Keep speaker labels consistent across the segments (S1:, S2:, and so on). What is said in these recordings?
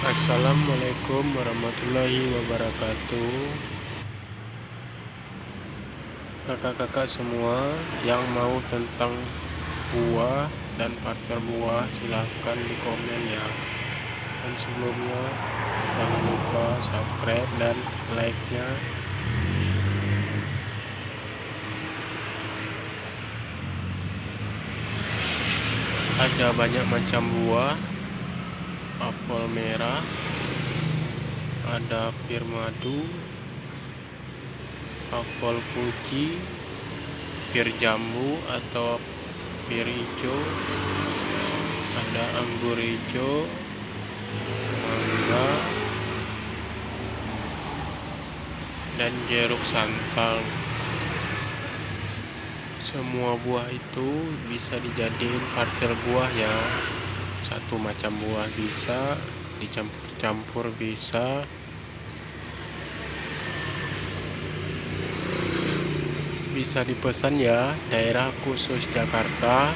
S1: Assalamualaikum warahmatullahi wabarakatuh. Kakak-kakak semua yang mau tentang buah dan parcel buah silahkan di komen ya. Dan sebelumnya jangan lupa subscribe dan like-nya. Ada banyak macam buah. Apel merah, ada pir madu, apel fuji, pir jambu atau pir hijau, ada anggur hijau, mangga, dan jeruk santang. Semua buah itu bisa dijadiin parcel buah ya. Satu macam buah bisa, dicampur-campur bisa. Bisa dipesan ya, daerah khusus Jakarta.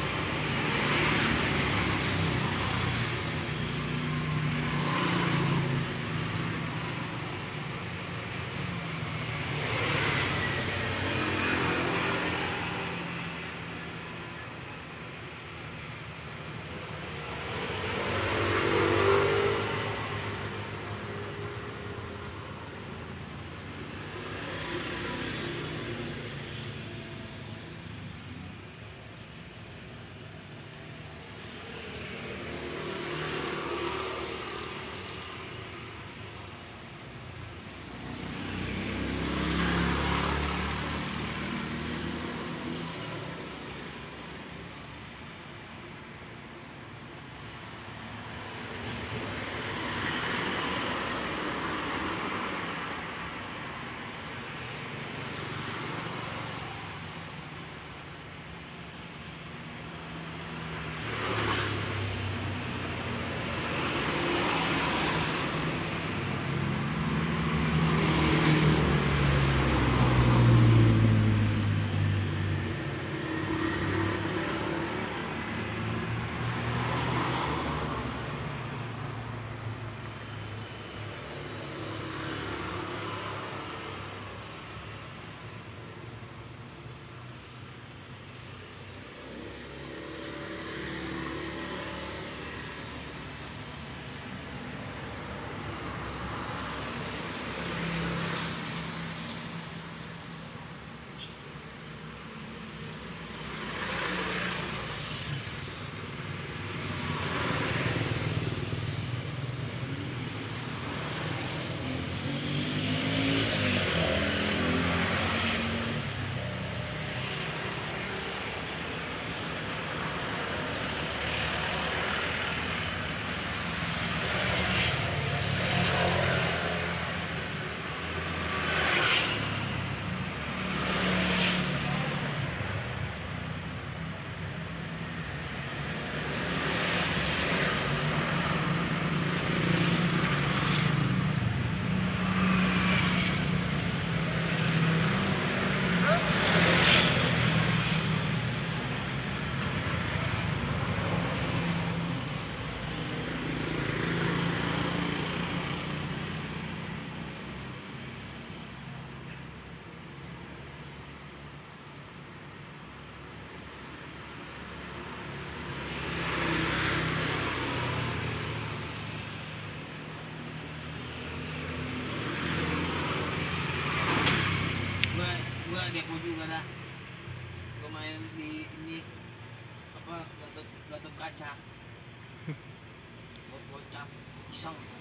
S2: Gua depo juga dah. Gua main di ini apa Gatot Kaca. Buat gocap iseng.